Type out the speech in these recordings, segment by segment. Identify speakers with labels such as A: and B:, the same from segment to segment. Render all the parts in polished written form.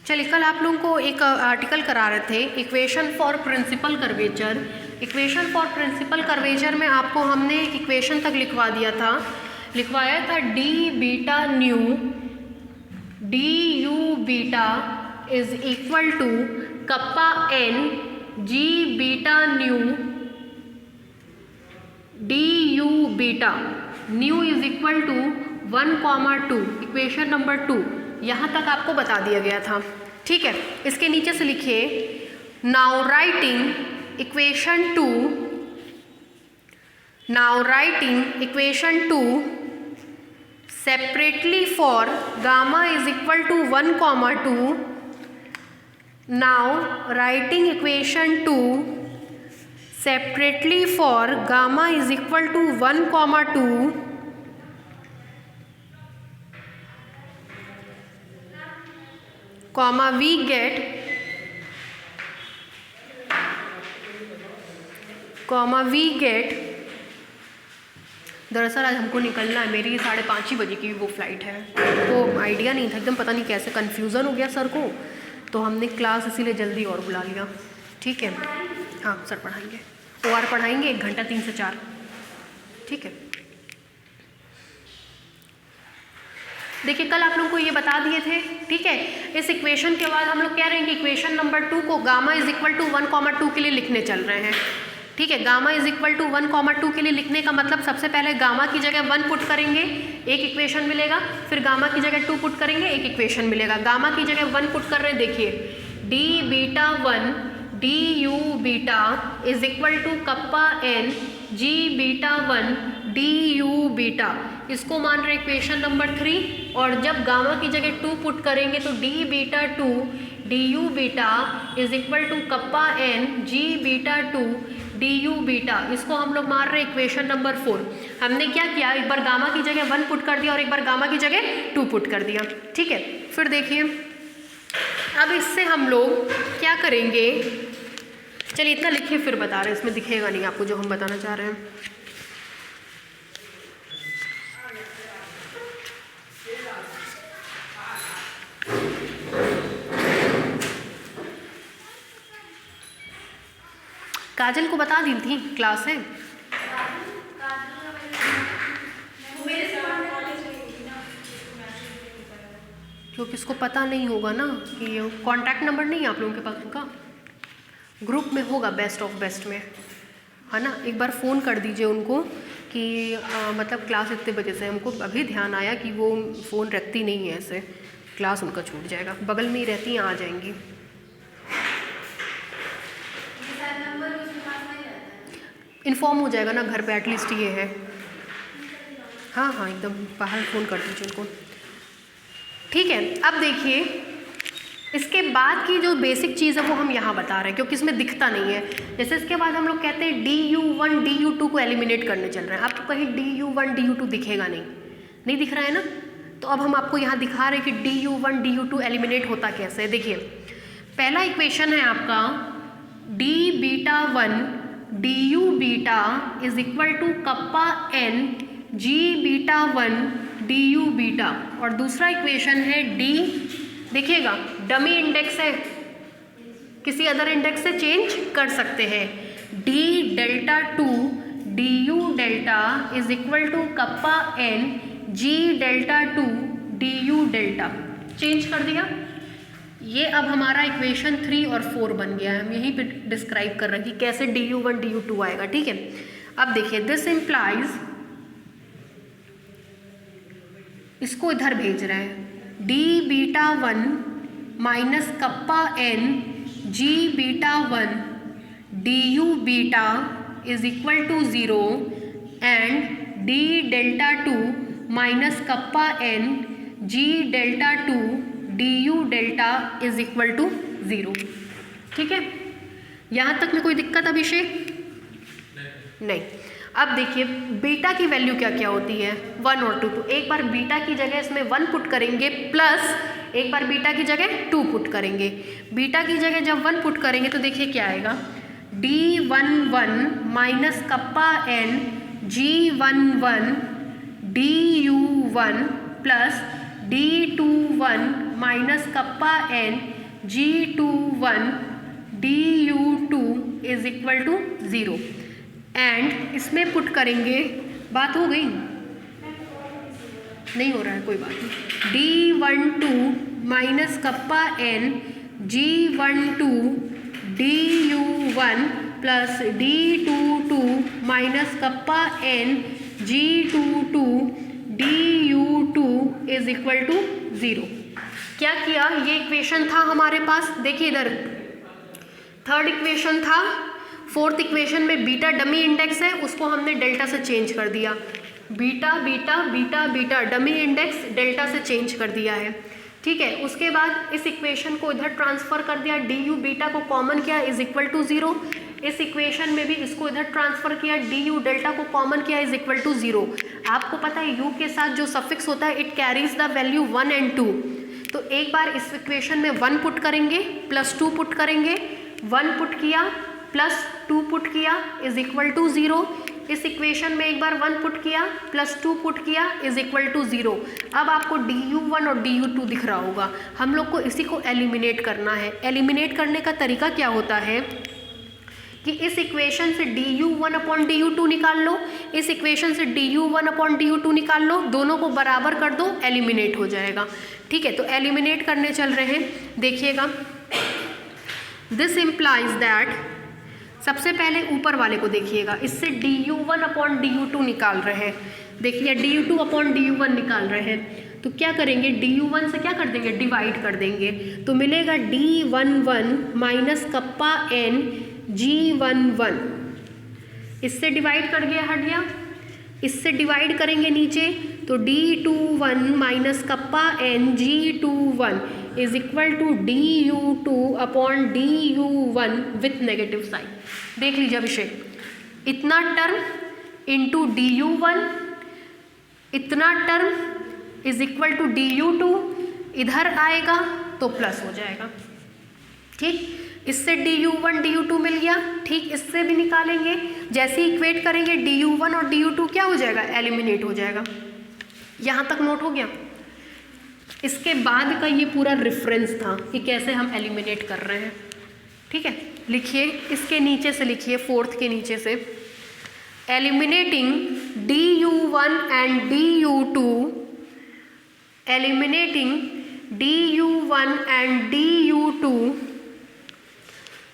A: चलिए, कल आप लोगों को एक आर्टिकल करा रहे थे equation for principal curvature. Equation for principal curvature में आपको हमने एक इक्वेशन तक लिखवाया था D beta nu D U beta is equal to kappa N G beta nu D U beta nu is equal to 1,2। Equation number 2 यहाँ तक आपको बता दिया गया था। ठीक है, इसके नीचे से लिखिए now writing equation 2 separately for gamma is equal to 1,2। Now writing equation 2 separately for gamma is equal to 1,2 comma we get दरअसल आज हमको निकलना है, मेरी 5:30 बजे की वो फ्लाइट है, तो आइडिया नहीं था एकदम, पता नहीं कैसे कन्फ्यूज़न हो गया सर को, तो हमने क्लास इसीलिए जल्दी और बुला लिया। ठीक है, हाँ सर पढ़ाएंगे, OR पढ़ाएंगे 1 घंटा 3 से 4। ठीक है, देखिए कल आप लोगों को ये बता दिए थे। ठीक है, इस इक्वेशन के बाद हम लोग कह रहे हैं कि इक्वेशन नंबर 2 को गामा इज इक्वल टू 1,2 के लिए लिखने चल रहे हैं। ठीक है, गामा इज इक्वल टू 1,2 के लिए लिखने का मतलब सबसे पहले गामा की जगह 1 पुट करेंगे, एक इक्वेशन मिलेगा, फिर गामा की जगह 2 पुट करेंगे, एक इक्वेशन मिलेगा। गामा की जगह 1 पुट कर रहे हैं, देखिए D beta 1 D U beta is equal to kappa N G beta 1 D U beta, इसको मान रहे इक्वेशन नंबर 3। और जब गामा की जगह 2 पुट करेंगे तो D beta 2 D U beta is equal to kappa N G beta 2 D U beta, इसको हम लोग मान रहे इक्वेशन नंबर 4। हमने क्या किया, एक बार गामा की जगह 1 पुट कर दिया और एक बार गामा की जगह 2 पुट कर दिया। ठीक है, फिर देखिए अब इससे हम लोग क्या करेंगे, चलिए इतना लिखिए फिर बता रहे हैं, इसमें दिखेगा नहीं आपको जो हम बताना चाह रहे हैं। काजल को बता दी थी क्लास है, क्योंकि इसको पता नहीं होगा ना कि कांटेक्ट नंबर नहीं है आप लोगों के पास उनका, ग्रुप में होगा बेस्ट ऑफ बेस्ट में, है ना। एक बार फ़ोन कर दीजिए उनको कि मतलब क्लास इतने बजे से, हमको अभी ध्यान आया कि वो फ़ोन रखती नहीं है, ऐसे क्लास उनका छूट जाएगा, बगल में ही रहती हैं, आ जाएंगी। इन्फॉर्म हो जाएगा ना घर पे, एटलीस्ट ये है। हाँ हाँ एकदम बाहर फ़ोन कर दीजिए उनको। ठीक है, अब देखिए इसके बाद की जो बेसिक चीज़ है वो हम यहाँ बता रहे हैं, क्योंकि इसमें दिखता नहीं है। जैसे इसके बाद हम लोग कहते हैं DU1 DU2 को एलिमिनेट करने चल रहे हैं। आपको कहीं DU1 DU2 दिखेगा नहीं दिख रहा है ना, तो अब हम आपको यहाँ दिखा रहे हैं कि DU1 DU2 एलिमिनेट होता कैसे है। देखिए पहला इक्वेशन है आपका D beta 1 DU beta is equal to kappa N G beta 1 DU beta, और दूसरा इक्वेशन है D, देखिएगा डमी इंडेक्स है, किसी अदर इंडेक्स से चेंज कर सकते हैं, D delta 2 DU delta is equal to kappa N G delta 2 DU delta, change कर दिया। ये अब हमारा इक्वेशन 3 और 4 बन गया है, हम यहीं पे डिस्क्राइब कर रहे हैं कि कैसे DU1 DU2 आएगा। ठीक है, अब देखिए दिस इम्प्लाइज, इसको इधर भेज रहे हैं, D beta 1 minus kappa N G beta 1 DU beta is equal to 0 and D delta 2 minus kappa N G delta 2 DU delta is equal to 0। ठीक है, यहाँ तक में कोई दिक्कत अभिषेक? नहीं। अब देखिए बीटा की वैल्यू क्या क्या होती है, 1 और 2। तो एक बार बीटा की जगह इसमें 1 पुट करेंगे, प्लस एक बार बीटा की जगह 2 पुट करेंगे। बीटा की जगह जब 1 पुट करेंगे तो देखिए क्या आएगा, D11 minus kappa N G11 DU1 plus D21 minus kappa N G21 du2 is equal to 0 and इसमें पुट करेंगे, बात हो गई, नहीं हो रहा है कोई बात नहीं, D12 minus kappa n G12 du1 plus D22 minus kappa n G22 du2 is equal to 0। क्या किया, ये इक्वेशन था हमारे पास, देखिए इधर थर्ड इक्वेशन था, फोर्थ इक्वेशन में बीटा डमी इंडेक्स है, उसको हमने डेल्टा से चेंज कर दिया, beta beta beta beta dummy index delta से चेंज कर दिया है, ठीक है। उसके बाद इस इक्वेशन को इधर ट्रांसफर कर दिया, डी यू बीटा को कॉमन किया इज इक्वल टू 0, इस इक्वेशन में भी इसको इधर ट्रांसफर किया, डी यू डेल्टा को कॉमन किया इज इक्वल टू 0। आपको पता है यू के साथ जो सफिक्स होता है it carries the value 1 and 2, तो एक बार इस इक्वेशन में 1 पुट करेंगे प्लस 2 पुट करेंगे, 1 पुट किया प्लस 2 पुट किया इज इक्वल टू 0, इस इक्वेशन में एक बार 1 पुट किया प्लस 2 पुट किया इज इक्वल टू 0। अब आपको du1 और du2 दिख रहा होगा, हम लोग को इसी को एलिमिनेट करना है। एलिमिनेट करने का तरीका क्या होता है कि इस इक्वेशन से du1 अपॉन du2 निकाल लो, इस इक्वेशन से du1 अपॉन du2 निकाल लो, दोनों को बराबर कर दो, एलिमिनेट हो जाएगा, ठीक है। तो एलिमिनेट करने चल रहे हैं, देखिएगा, दिस इम्प्लाइज दैट, सबसे पहले ऊपर वाले को देखिएगा, इससे du1 अपॉन du2 निकाल रहे हैं, देखिए du2 अपॉन du1 निकाल रहे हैं, तो क्या करेंगे, du1 से क्या कर देंगे, डिवाइड कर देंगे, तो मिलेगा d11 minus kappa n G11, इससे डिवाइड कर गया, हट गया, इससे डिवाइड करेंगे नीचे, तो D21 minus kappa n G21 is equal to du2 upon du1 with negative sign. देख लीजिए अभिषेक, इतना टर्म इंटू du1, इतना term is equal to du2, इधर आएगा तो प्लस हो जाएगा, ठीक, इससे du1 du2 मिल गया, ठीक, इससे भी निकालेंगे, जैसे ही इक्वेट करेंगे du1 और du2 क्या हो जाएगा, एलिमिनेट हो जाएगा। यहाँ तक नोट हो गया। इसके बाद का ये पूरा रेफरेंस था कि कैसे हम एलिमिनेट कर रहे हैं, ठीक है। लिखिए, इसके नीचे से लिखिए, फोर्थ के नीचे से, eliminating du1 and du2, eliminating du1 and du2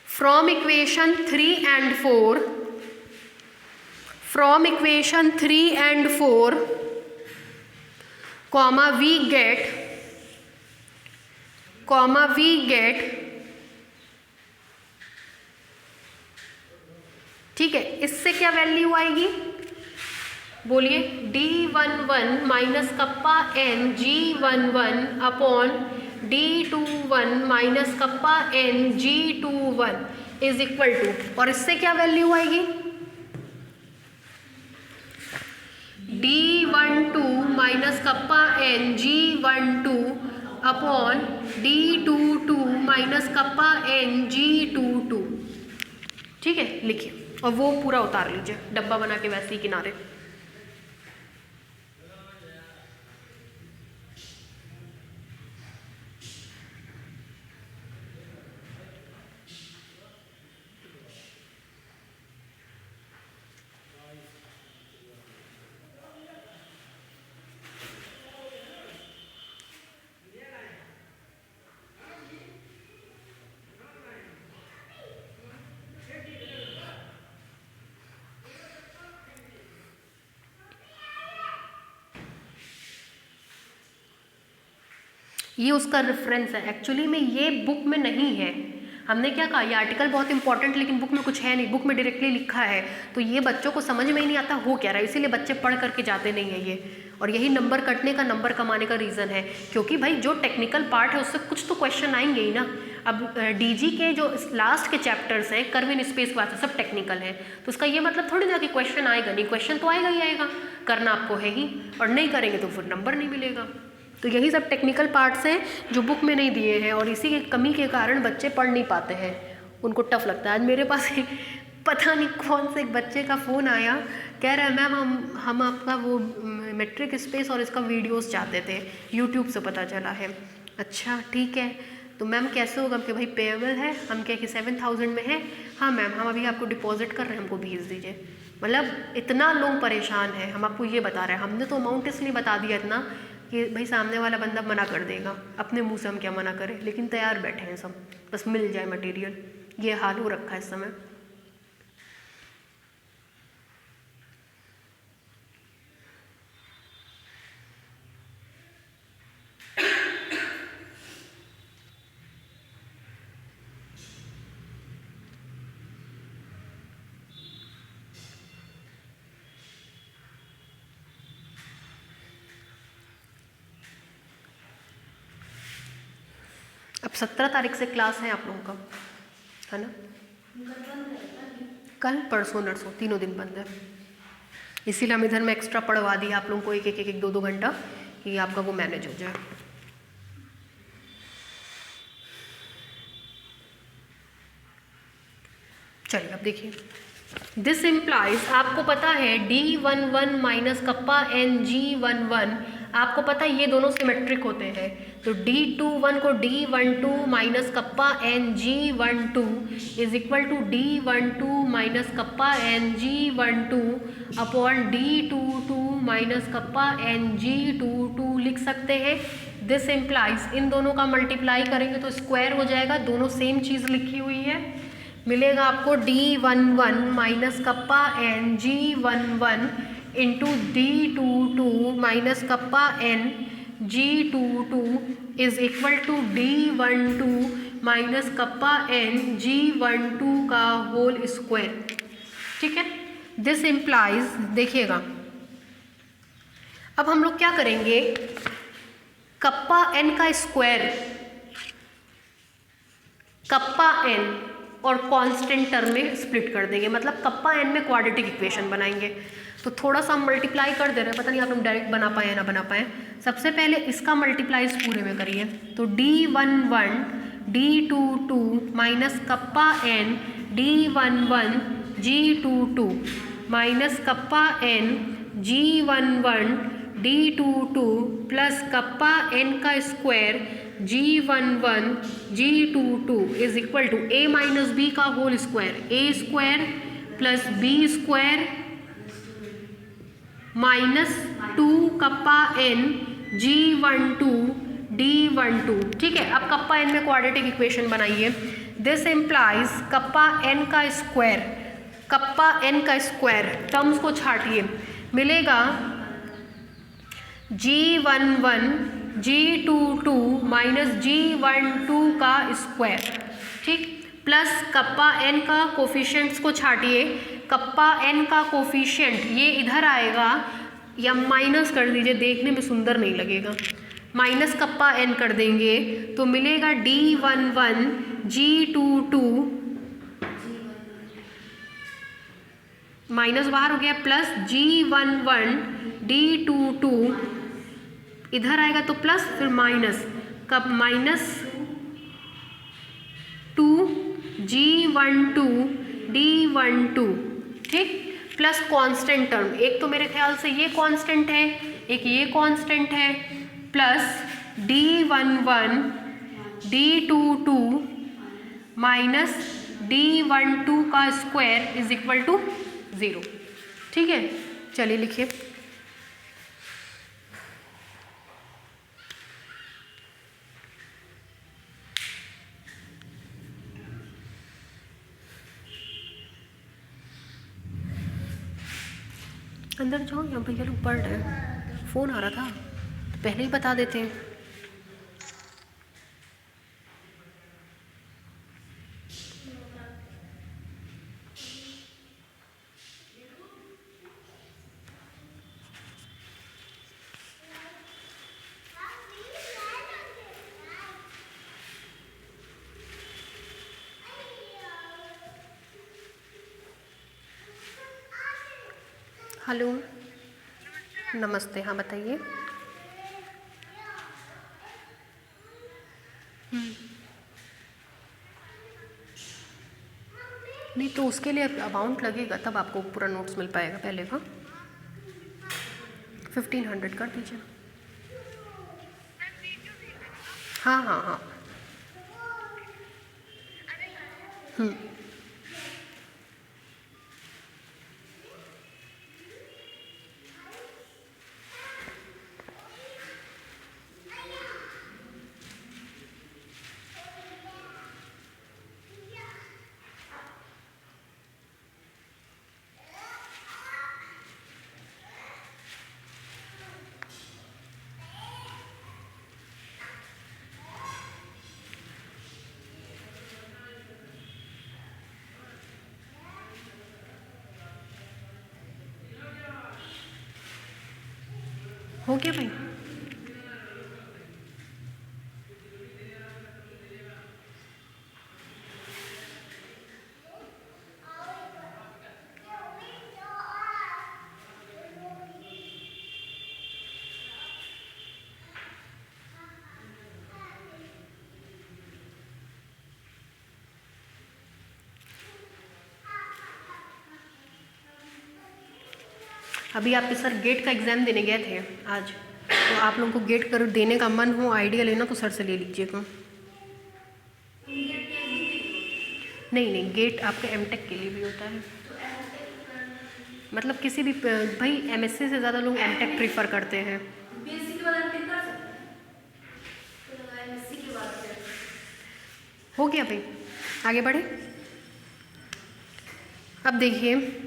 A: from equation 3 and 4, from equation 3 and 4, comma we get, ठीक है, इससे क्या वैल्यू आएगी, बोलिए, D11 minus kappa n G11 upon D21 minus kappa n G21 is equal to, और इससे क्या value आएगी, D12 minus kappa n G12 upon D22 minus kappa n G22, ठीक है। लिखिए, और वो पूरा उतार लीजिए डब्बा बना के वैसे ही किनारे। ये उसका रेफरेंस है, एक्चुअली में ये बुक में नहीं है, हमने क्या कहा, ये आर्टिकल बहुत इंपॉर्टेंट लेकिन बुक में कुछ है नहीं, बुक में डायरेक्टली लिखा है, तो ये बच्चों को समझ में ही नहीं आता हो क्या रहा है, इसीलिए बच्चे पढ़ करके जाते नहीं है ये, और यही नंबर कटने का, नंबर कमाने का रीज़न है, क्योंकि भाई जो टेक्निकल पार्ट है उससे कुछ तो क्वेश्चन आएंगे ही ना। अब डीजी के जो लास्ट के चैप्टर्स हैं, कर्व इन स्पेस के बाद सब टेक्निकल हैं, तो उसका ये मतलब थोड़ी ना कि क्वेश्चन आएगा नहीं, क्वेश्चन तो आएगा ही आएगा, करना आपको है ही, और नहीं करेंगे तो फिर नंबर नहीं मिलेगा। तो यही सब टेक्निकल पार्ट्स हैं जो बुक में नहीं दिए हैं, और इसी की कमी के कारण बच्चे पढ़ नहीं पाते हैं, उनको टफ लगता है। आज मेरे पास पता नहीं कौन से एक बच्चे का फ़ोन आया, कह रहा है मैम हम आपका वो मेट्रिक स्पेस और इसका वीडियोस चाहते थे, यूट्यूब से पता चला है। अच्छा ठीक है, तो मैम कैसे होगा कि भाई पेएबल है, हम क्या कि 7000 में है, हाँ मैम हम अभी आपको डिपॉजिट कर रहे हैं, हमको भेज दीजिए। मतलब इतना लोग परेशान है, हम आपको ये बता रहे हैं। हमने तो अमाउंट इसलिए बता दिया इतना कि भाई सामने वाला बंदा मना कर देगा, अपने मुंह से हम क्या मना करें, लेकिन तैयार बैठे हैं सब, बस मिल जाए मटेरियल। ये हाल हो रखा है इस समय। अब 17 तारीख से क्लास है आप लोगों का, है ना? कल परसों नरसों तीनों दिन बंद है, इसीलिए हम इधर में एक्स्ट्रा पढ़वा दिया आप लोगों को, एक एक एक एक 2-2 घंटा, कि आपका वो मैनेज हो जाए। चलिए अब देखिए, दिस इम्प्लाइज, आपको पता है D11 माइनस कप्पा NG11, आपको पता है ये दोनों सिमेट्रिक होते हैं, तो D21 को D12 minus kappa NG12 is equal to D12 minus kappa NG12 upon D22 minus kappa NG22 लिख सकते हैं। दिस इम्प्लाइज, इन दोनों का मल्टीप्लाई करेंगे तो स्क्वायर हो जाएगा, दोनों सेम चीज़ लिखी हुई है, मिलेगा आपको D11 minus kappa NG11 into D22 minus kappa NG22 is equal to D12 minus kappa NG12 का होल स्क्वायर। ठीक है, दिस इम्प्लाइज, देखिएगा अब हम लोग क्या करेंगे, कप्पा n का स्क्वायर, कप्पा n और कांस्टेंट टर्म में स्प्लिट कर देंगे, मतलब कप्पा n में क्वाड्रेटिक इक्वेशन बनाएंगे। तो थोड़ा सा हम मल्टीप्लाई कर दे रहे हैं, पता नहीं आप लोग डायरेक्ट बना पाए या ना बना पाए। सबसे पहले इसका मल्टीप्लाई इस पूरे में करिए, तो D11 D22 minus kappa n D11 G22 minus kappa n G11 D22 plus kappa n का square G11 G22 is equal to a minus B का whole square, a square plus b square minus 2 kappa n G12 D12। ठीक है, अब kappa n में quadratic equation बनाइए। This implies kappa n का square, kappa n का square terms को छाटिए, मिलेगा G11 G22 माइनस G12 का स्क्वायर, ठीक, प्लस कप्पा n का कोफिशिएंट्स को छाटिए, कप्पा n का कोफिशिएंट ये इधर आएगा, या माइनस कर दीजिए, देखने में सुंदर नहीं लगेगा, माइनस कप्पा n कर देंगे तो मिलेगा D11 G22 माइनस बाहर हो गया, प्लस G11 D22 इधर आएगा तो प्लस, फिर माइनस, कब माइनस 2 G12 D12, ठीक, प्लस कांस्टेंट टर्म, एक तो मेरे ख्याल से ये कांस्टेंट है, एक ये कांस्टेंट है, plus D11 D22 minus D12 का स्क्वायर इज इक्वल टू 0। ठीक है, चलिए लिखिए, अंदर जाओ, यहाँ भैया लोग पढ़ रहे हैं, फ़ोन आ रहा था तो पहले ही बता देते हैं। हेलो, नमस्ते, हाँ बताइए। नहीं तो उसके लिए अमाउंट लगेगा, तब आपको पूरा नोट्स मिल पाएगा, पहले का 1500 कर दीजिए। हाँ हाँ हाँ, हो गया भाई? अभी आपके सर गेट का एग्ज़ाम देने गए थे आज, तो आप लोगों को गेट कर देने का मन हो, आइडिया लेना, तो सर से ले लीजिएगा। नहीं, गेट आपके एमटेक के लिए भी होता है। मतलब किसी भी भाई एमएससी से ज़्यादा लोग एमटेक प्रीफर करते हैं। हो गया भाई, आगे बढ़े। अब देखिए,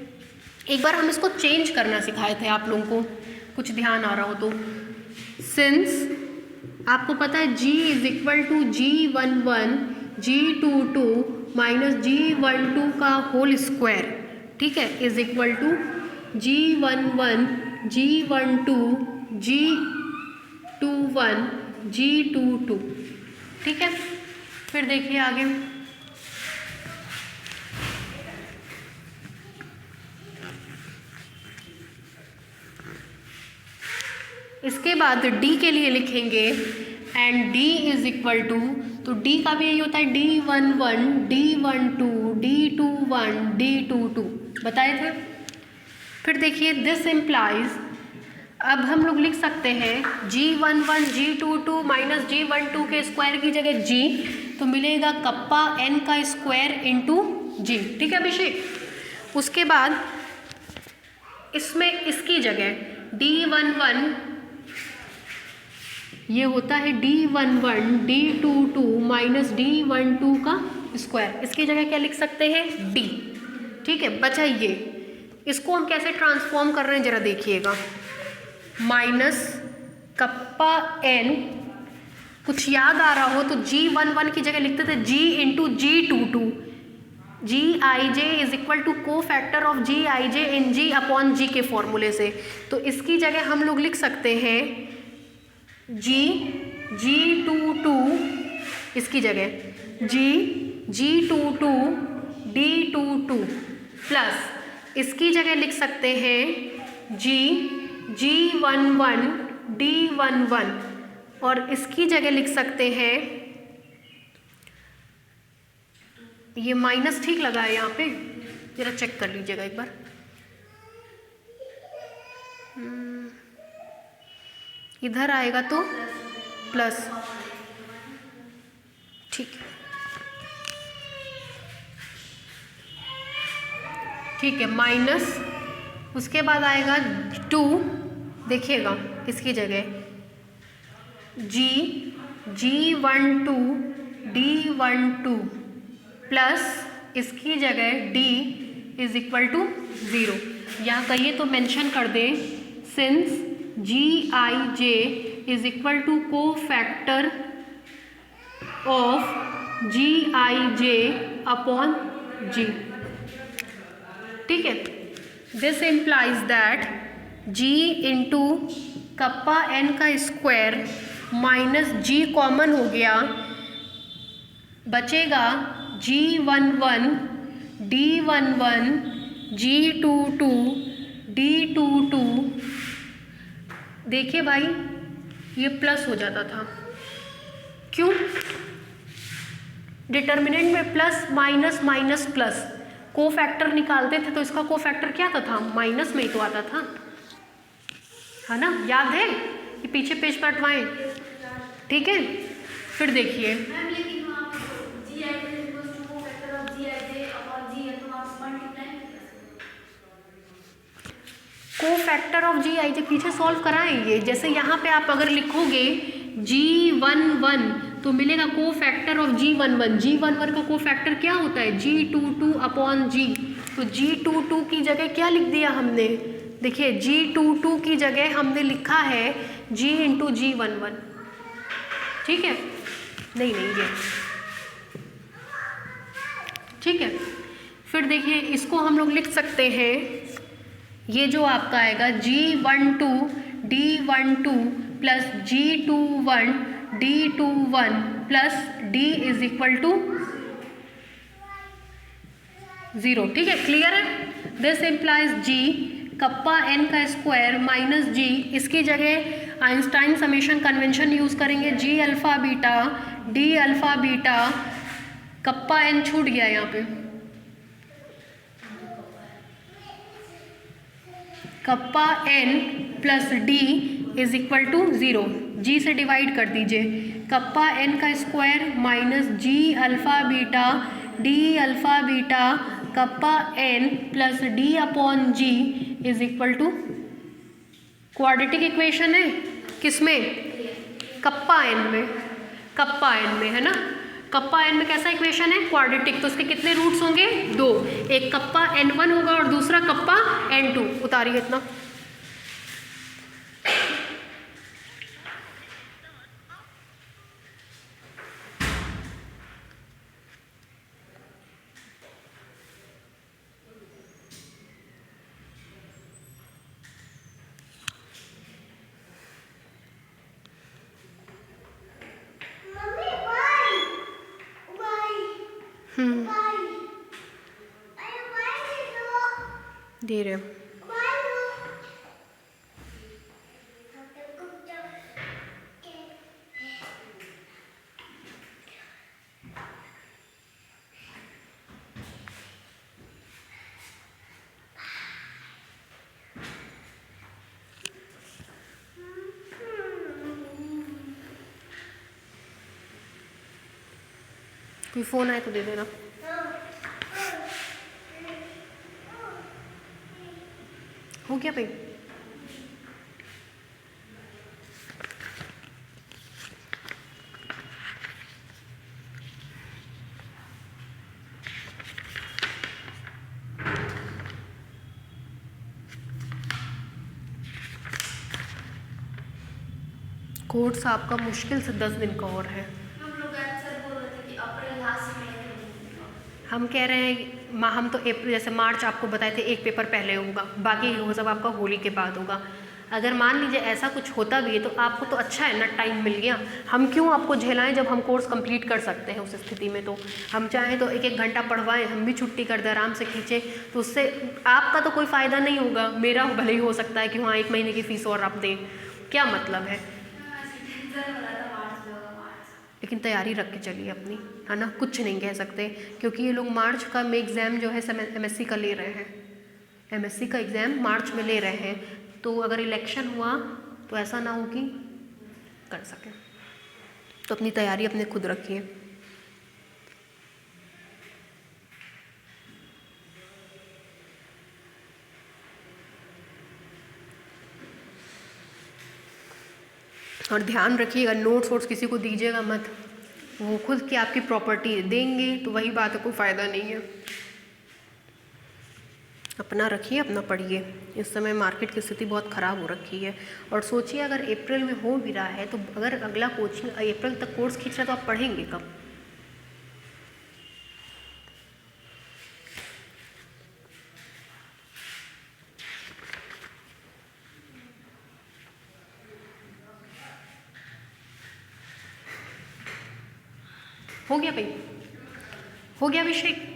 A: एक बार हम इसको चेंज करना सिखाए थे आप लोगों को, कुछ ध्यान आ रहा हो तो। सिंस आपको पता है G is equal to G11 G22 minus G12 का होल स्क्वायर, ठीक है, is equal to G11 G12 G21 G22, ठीक है। फिर देखिए आगे, इसके बाद D के लिए लिखेंगे and D is equal to, तो D का भी यही होता है D11 D12 D21 D22, बताए थे। फिर देखिए दिस इम्प्लाइज, अब हम लोग लिख सकते हैं G11 G22 माइनस G12 के स्क्वायर की जगह G, तो मिलेगा कप्पा n का स्क्वायर इंटू G, ठीक है अभिषेक। उसके बाद इसमें इसकी जगह D11 ये होता है D11 D22 माइनस D12 का स्क्वायर, इसकी जगह क्या लिख सकते हैं D, ठीक है। बचा ये, इसको हम कैसे ट्रांसफॉर्म कर रहे हैं जरा देखिएगा। माइनस कप्पा n, कुछ याद आ रहा हो तो G11 की जगह लिखते थे G into G22, Gij is equal to cofactor of Gij in G upon G के फॉर्मूले से, तो इसकी जगह हम लोग लिख सकते हैं G22, इसकी जगह G22 D22 प्लस इसकी जगह लिख सकते हैं G11 D11, और इसकी जगह लिख सकते हैं, ये माइनस ठीक लगा है यहाँ पे, जरा चेक कर लीजिएगा एक बार। इधर आएगा तो प्लस, ठीक है, माइनस, उसके बाद आएगा 2, देखिएगा इसकी जगह G12 D12 प्लस इसकी जगह D इज इक्वल टू 0, या कहिए तो मेंशन कर दें since Gij is equal to cofactor of Gij upon G, ठीक है। This implies that G into kappa n का स्क्वायर माइनस G कॉमन हो गया, बचेगा G11 D11 G22 D22, देखिए भाई ये प्लस हो जाता था, क्यों? डिटर्मिनेंट में प्लस माइनस माइनस प्लस, को फैक्टर निकालते थे तो इसका को फैक्टर क्या आता था, माइनस में ही तो आता था, है ना, याद है? ये पीछे पेज पर हटवाएं, ठीक है। फिर देखिए कोफैक्टर ऑफ जी आई जे पीछे सॉल्व कराएंगे। जैसे यहाँ पे आप अगर लिखोगे G11 तो मिलेगा कोफैक्टर ऑफ G11। G11 का कोफैक्टर क्या होता है? G22 upon G। तो G22 की जगह क्या लिख दिया हमने? देखिए G22 की जगह हमने लिखा है G इंटू G11। ठीक है, नहीं ये ठीक है। फिर देखिए इसको हम लोग लिख सकते हैं, ये जो आपका आएगा G12 D12 plus G21 D21 plus D is equal to 0। ठीक है, क्लियर है? This implies G kappa n का स्क्वायर माइनस G, इसकी जगह आइंस्टाइन समेशन कन्वेंशन यूज करेंगे। G alpha beta D alpha beta, kappa n छूट गया यहाँ पे, kappa n plus D is equal to 0। G से डिवाइड कर दीजिए, कप्पा n का square minus G alpha beta D alpha beta kappa n plus D upon G is equal to, quadratic equation है किसमें? कप्पा n में, kappa n में है ना। कप्पा n में कैसा इक्वेशन है? क्वाड्रेटिक। तो इसके कितने रूट्स होंगे? 2। एक कप्पा n1 होगा और दूसरा कप्पा n2। उतारिए इतना। दे रहे कोई फोन आए तो दे देना। हो गया भाई? कोर्स आपका मुश्किल से 10 दिन का और है। हम कह रहे हैं हम तो अप्रैल, जैसे मार्च आपको बताए थे एक पेपर पहले होगा, बाकी वो सब आपका होली के बाद होगा। अगर मान लीजिए ऐसा कुछ होता भी है तो आपको तो अच्छा है ना, टाइम मिल गया। हम क्यों आपको झेलाएं जब हम कोर्स कंप्लीट कर सकते हैं। उस स्थिति में तो हम चाहें तो 1-1 घंटा पढ़वाएं, हम भी छुट्टी कर दें, आराम से खींचें, तो उससे आपका तो कोई फ़ायदा नहीं होगा, मेरा भले ही हो सकता है कि हाँ 1 महीने की फ़ीस और आप दें, क्या मतलब है। लेकिन तैयारी रख के चलिए अपनी, है ना, कुछ नहीं कह सकते क्योंकि ये लोग मार्च का में एग्ज़ाम जो है MSc का ले रहे हैं, MSc का एग्ज़ाम मार्च में ले रहे हैं। तो अगर इलेक्शन हुआ तो ऐसा ना हो कि कर सकें, तो अपनी तैयारी अपने खुद रखिए। और ध्यान रखिएगा नोट्स वोट्स किसी को दीजिएगा मत, वो खुद की आपकी प्रॉपर्टी देंगे तो वही बात है, कोई फ़ायदा नहीं है। अपना रखिए, अपना पढ़िए। इस समय मार्केट की स्थिति बहुत ख़राब हो रखी है। और सोचिए अगर अप्रैल में हो भी रहा है तो अगर अगला कोचिंग अप्रैल तक कोर्स खींच रहा है तो आप पढ़ेंगे कब? हो गया भाई? हो गया अभिषेक?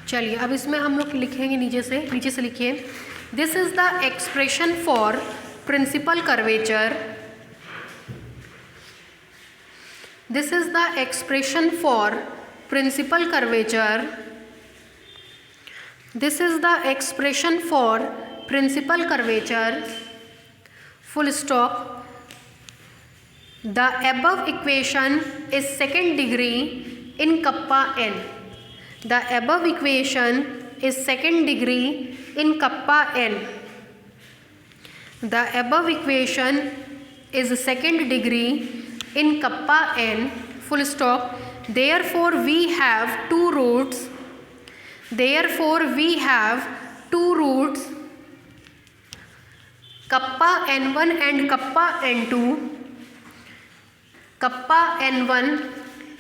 A: चलिए अब इसमें हम लोग लिखेंगे नीचे से लिखिए, this is the expression for principal curvature, this is the expression for principal curvature, this is the expression for principal curvature, full stop. The above equation is second degree in kappa n. The above equation is second degree in kappa n. The above equation is second degree in kappa n, full stop. Therefore we have two roots. Therefore we have two roots, kappa n1 and kappa n2. kappa n1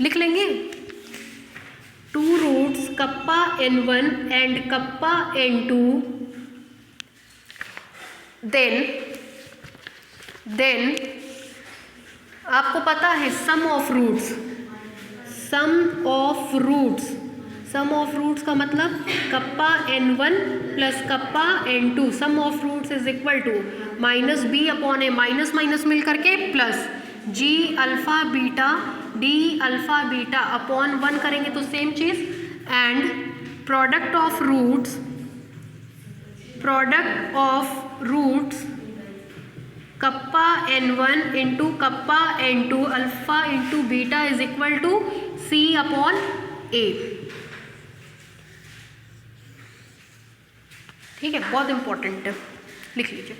A: लिख लेंगे, two roots kappa n1 and kappa n2. then आपको पता है sum of roots का मतलब kappa n1 plus kappa n2. Sum of roots is equal to minus B upon A, minus minus मिल करके plus G alpha beta D alpha beta upon 1 करेंगे तो same चीज, and product of roots kappa n1 into kappa n2 alpha into beta is equal to C upon A. ठीक है, बहुत important है, लिख लीजिए.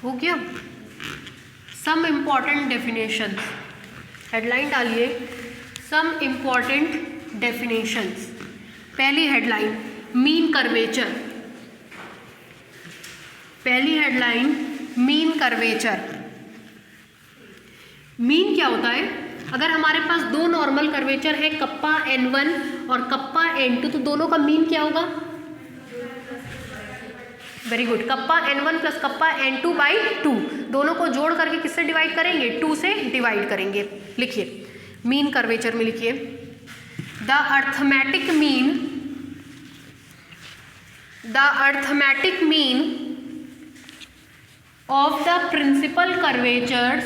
A: हो गया. सम इम्पॉर्टेंट डेफिनेशंस, हेडलाइन डालिए सम इम्पॉर्टेंट डेफिनेशंस. पहली हेडलाइन मीन कर्वेचर. पहली हेडलाइन मीन कर्वेचर. मीन क्या होता है? अगर हमारे पास दो नॉर्मल कर्वेचर है कप्पा n1 और कप्पा n2 तो दोनों का मीन क्या होगा? Very good, kappa n1 plus kappa n2 by 2. दोनों को जोड़ करके किससे डिवाइड करेंगे? 2 से डिवाइड करेंगे. लिखिए मीन कर्वेचर में लिखिए the arithmetic mean of the principal curvatures.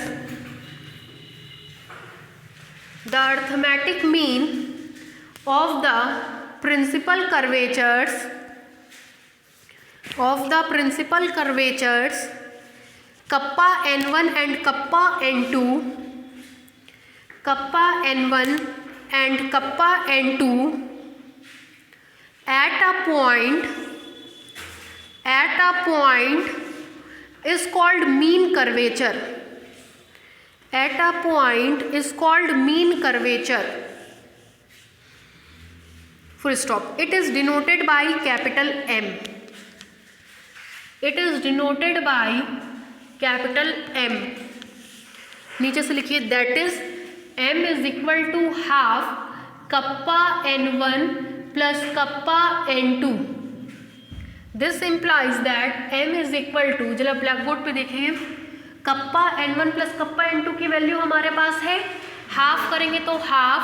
A: द अर्थमेटिक मीन ऑफ द प्रिंसिपल curvatures kappa n1 and kappa n2 at a point is called mean curvature. At a point is called mean curvature. Full stop. It is denoted by capital M. It is denoted by capital M. नीचे से लिखिए that is M is equal to half kappa n1 plus kappa n2. This implies that M is equal to, जब black board पे देखें, kappa n1 plus kappa n2 की value हमारे पास है, half करेंगे तो half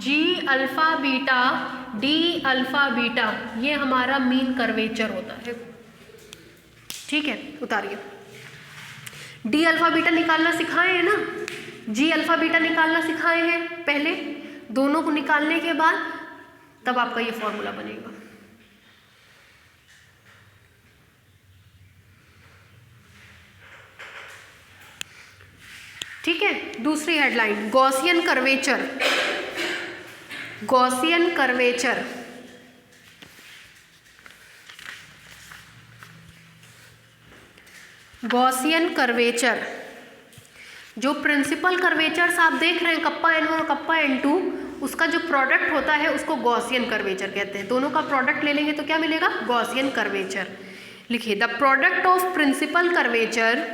A: G alpha beta D alpha beta. ये हमारा मीन कर्वेचर होता है. ठीक है, उतारिए. डी अल्फा बीटा निकालना सिखाए हैं ना, जी अल्फा बीटा निकालना सिखाए हैं पहले. दोनों को निकालने के बाद तब आपका ये फॉर्मूला बनेगा. ठीक है, दूसरी headline Gaussian curvature. Gaussian curvature Gaussian curvature जो प्रिंसिपल कर्वेचर्स आप देख रहे हैं कप्पा n1 और कप्पा n2, उसका जो प्रोडक्ट होता है उसको गॉसियन कर्वेचर कहते हैं. दोनों का प्रोडक्ट ले लेंगे तो क्या मिलेगा? Gaussian curvature. लिखिए the product of principal curvature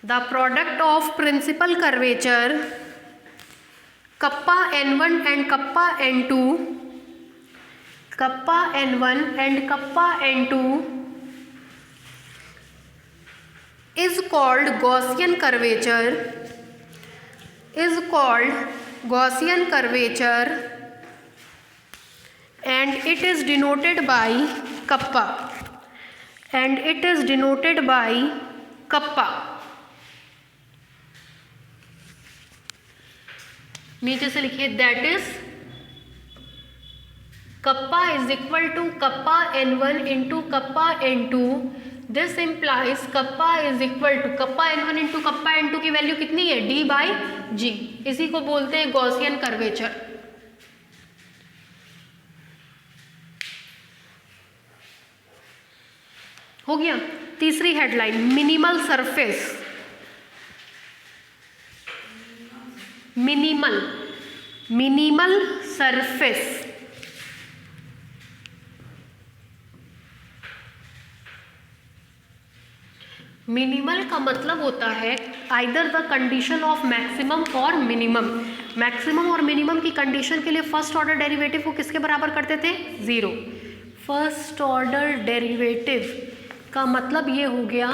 A: the product of principal curvature kappa n1 and kappa n2, kappa n1 and kappa n2 is called Gaussian curvature, is called Gaussian curvature and it is denoted by kappa, and it is denoted by kappa. नीचे से लिखिए that is kappa is equal to kappa n1 into kappa n2. This implies kappa is equal to kappa n1 into kappa n2 की value कितनी है d by जी, इसी को बोलते हैं गॉसियन कर्वेचर। हो गया। तीसरी headline minimal surface, minimal surface. Minimal का मतलब होता है either the condition of maximum और मिनिमम। मैक्सिमम और मिनिमम की कंडीशन के लिए फर्स्ट ऑर्डर डेरिवेटिव को किसके बराबर करते थे? ज़ीरो। फर्स्ट ऑर्डर डेरिवेटिव का मतलब ये हो गया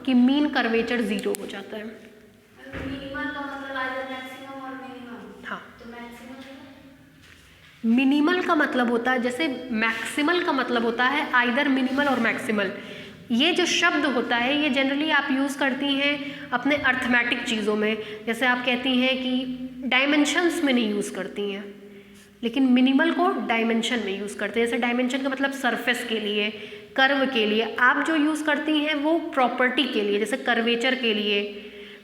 A: कि मीन कर्वेचर ज़ीरो हो जाता है।
B: मिनिमल का मतलब आइदर मैक्सिमम और मिनिमम।
A: हाँ,
B: तो
A: मिनिमल का मतलब होता है, जैसे मैक्सिमल का मतलब होता है आइदर मिनिमल और मैक्सिमल। ये जो शब्द होता है ये जनरली आप यूज़ करती हैं अपने अर्थमेटिक चीज़ों में, जैसे आप कहती हैं कि डायमेंशंस में नहीं यूज़ करती हैं, लेकिन मिनिमल को डायमेंशन में यूज़ करते हैं। जैसे डायमेंशन का मतलब सरफेस के लिए, कर्व के लिए। आप जो यूज़ करती हैं वो प्रॉपर्टी के लिए, जैसे कर्वेचर के लिए,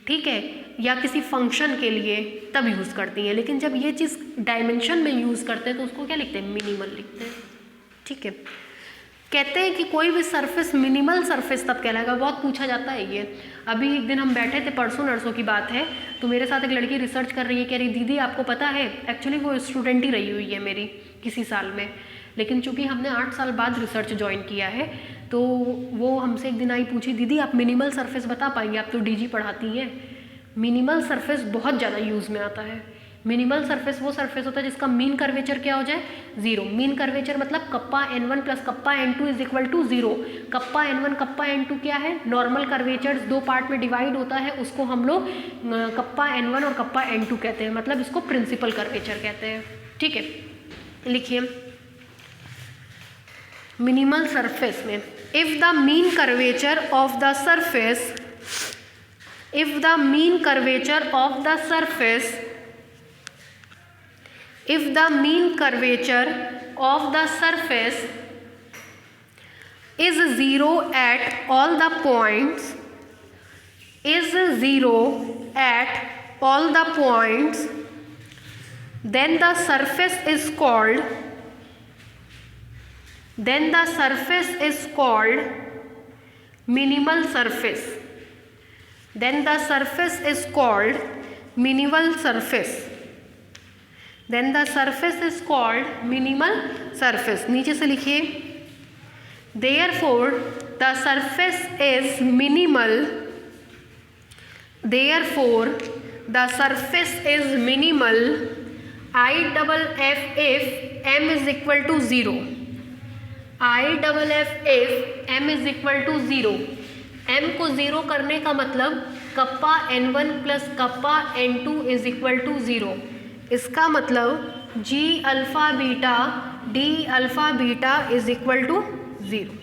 A: ठीक है, या किसी फंक्शन के लिए तब यूज़ करती हैं। लेकिन जब ये चीज़ डायमेंशन में यूज़ करते हैं तो उसको क्या लिखते हैं? मिनिमल लिखते हैं। ठीक है, कहते हैं कि कोई भी सरफेस मिनिमल सरफेस तब कहलाएगा। बहुत पूछा जाता है ये। अभी एक दिन हम बैठे थे, परसों नरसों की बात है, तो मेरे साथ एक लड़की रिसर्च कर रही है, कह रही दीदी आपको पता है, एक्चुअली वो स्टूडेंट ही रही हुई है मेरी किसी साल में, लेकिन चूंकि हमने 8 साल बाद रिसर्च ज्वाइन किया है तो वो हमसे एक दिन आई, पूछी दीदी आप मिनिमल सरफेस बता पाएंगे, आप तो डीजी पढ़ाती हैं। मिनिमल सरफेस बहुत ज़्यादा यूज़ में आता है। मिनिमल सरफेस वो सरफेस होता है जिसका मीन कर्वेचर क्या हो जाए? ज़ीरो। मीन कर्वेचर मतलब kappa n1 plus kappa n2 is equal to zero. Kappa n1 kappa n2 क्या है? नॉर्मल कर्वेचर 2 पार्ट में डिवाइड होता है, उसको हम लोग कप्पा n1 और कप्पा n2 कहते हैं, मतलब इसको प्रिंसिपल कर्वेचर कहते हैं। ठीक है, लिखिए मिनिमल सरफेस में if the mean curvature of the surface, if the mean curvature of the surface, if the mean curvature of the surface is zero at all the points, is zero at all the points, then the surface is called, then the surface is called minimal surface, then the surface is called minimal surface, then the surface is called minimal surface। नीचे से लिखिए therefore the surface is minimal, therefore the surface is minimal IFF if m is equal to 0, IFF if m is equal to 0। m को 0 करने का मतलब kappa n1 plus kappa n2 is equal to 0। इसका मतलब G alpha beta D alpha beta is equal to 0।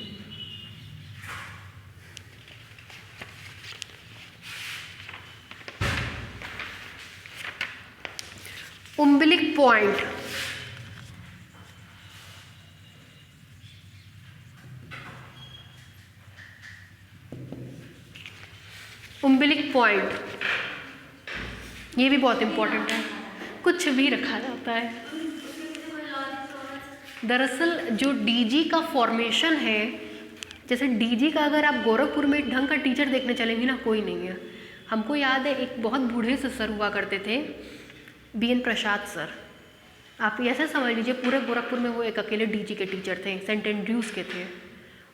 A: Umbilic point, umbilic point ये भी बहुत important है, कुछ भी रखा जाता है। दरअसल जो डीजी का फॉर्मेशन है, जैसे डीजी का अगर आप गोरखपुर में ढंग का टीचर देखने चलेंगे ना, कोई नहीं है। हमको याद है एक बहुत बूढ़े से सर हुआ करते थे, BN प्रसाद सर। आप ऐसे समझ लीजिए पूरे गोरखपुर में वो एक अकेले डीजी के टीचर थे, सेंट एंड्रयूज़ के थे।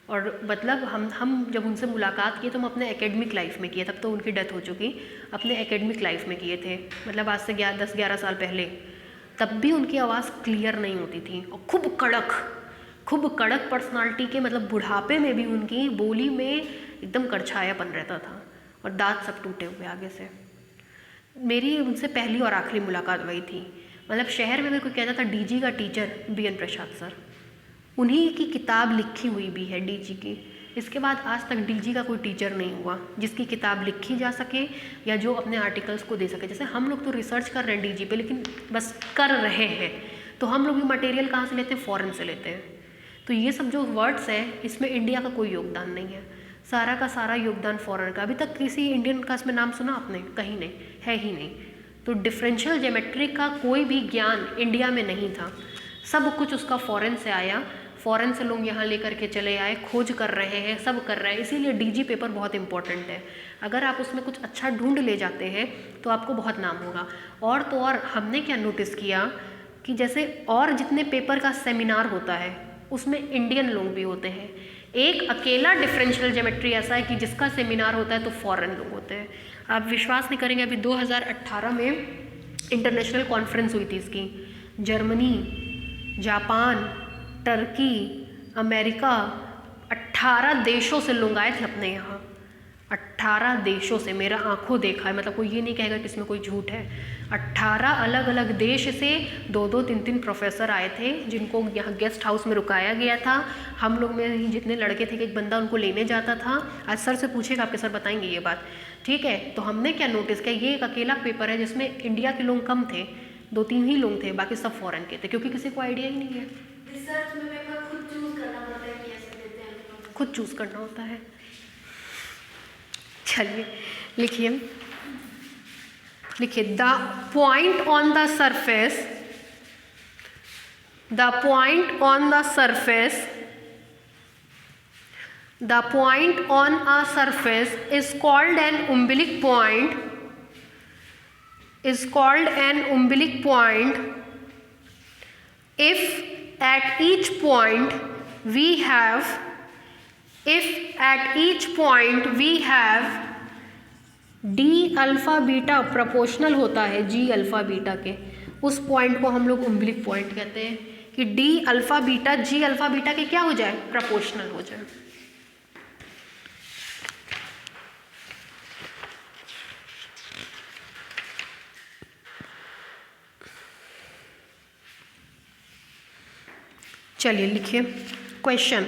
A: और मतलब हम जब उनसे मुलाकात किए तो हम अपने एकेडमिक लाइफ में किए, तब तो उनकी डेथ हो चुकी, अपने एकेडमिक लाइफ में किए थे, मतलब आज से 10-11 साल पहले। तब भी उनकी आवाज़ क्लियर नहीं होती थी और खूब कड़क पर्सनालिटी के, मतलब बुढ़ापे में भी उनकी बोली में एकदम करछायापन रहता था और दांत सब टूटे हुए आगे से। मेरी उनसे पहली और आखिरी मुलाकात वही थी। मतलब शहर में कोई कहता था डीजी का टीचर BN प्रसाद सर, उन्हीं की किताब लिखी हुई भी है डीजी की। इसके बाद आज तक डीजी का कोई टीचर नहीं हुआ जिसकी किताब लिखी जा सके या जो अपने आर्टिकल्स को दे सके। जैसे हम लोग तो रिसर्च कर रहे हैं डीजी पे, लेकिन बस कर रहे हैं, तो हम लोग भी मटेरियल कहाँ से लेते हैं, फॉरेन से लेते हैं। तो ये सब जो वर्ड्स हैं इसमें इंडिया का कोई योगदान नहीं है, सारा का सारा योगदान फॉरेन का। अभी तक किसी इंडियन का इसमें नाम सुना आपने? कहीं नहीं, है ही नहीं। तो डिफरेंशियल ज्योमेट्री का कोई भी ज्ञान इंडिया में नहीं था, सब कुछ उसका फॉरेन से आया, फॉरेन से लोग यहाँ लेकर के चले आए, खोज कर रहे हैं, सब कर रहे हैं। इसीलिए डीजी पेपर बहुत इंपॉर्टेंट है। अगर आप उसमें कुछ अच्छा ढूंढ ले जाते हैं तो आपको बहुत नाम होगा। और तो और हमने क्या नोटिस किया कि जैसे और जितने पेपर का सेमिनार होता है उसमें इंडियन लोग भी होते हैं। एक अकेला डिफरेंशियल ज्योमेट्री ऐसा है कि जिसका सेमिनार होता है तो फॉरेन लोग होते हैं। आप विश्वास नहीं करेंगे, अभी 2018 में इंटरनेशनल कॉन्फ्रेंस हुई थी इसकी। जर्मनी, जापान, टर्की, अमेरिका, 18 देशों से लोग आए थे अपने यहाँ, 18 देशों से, मेरा आंखों देखा है, मतलब कोई ये नहीं कहेगा कि इसमें कोई झूठ है। 18 अलग अलग देश से 2-2, 3-3 प्रोफेसर आए थे जिनको यहाँ गेस्ट हाउस में रुकाया गया था। हम लोग में ही जितने लड़के थे कि एक बंदा उनको लेने जाता था। आज सर से पूछेगा, आपके सर बताएंगे ये बात, ठीक है। तो हमने क्या नोटिस किया, ये एक अकेला पेपर है जिसमें इंडिया के लोग कम थे, 2-3 ही लोग थे, बाकी सब फॉरेन के थे, क्योंकि किसी को आइडिया ही नहीं है।
B: रिसर्च में पेपर खुद चूज करना पड़ता है कि ऐसे देते हैं,
A: खुद चूज़ करना होता है। चलिए लिखिए, the point on the surface, the point on the surface, the point on a surface is called an umbilic point, is called an umbilic point if at each point we have, if at each point we have d alpha beta proportional होता है g alpha beta के, उस point को हम लोग umbilic point कहते हैं कि d alpha beta g alpha beta के क्या हो जाए, प्रोपोर्शनल हो जाए। चलिए लिखिए क्वेश्चन,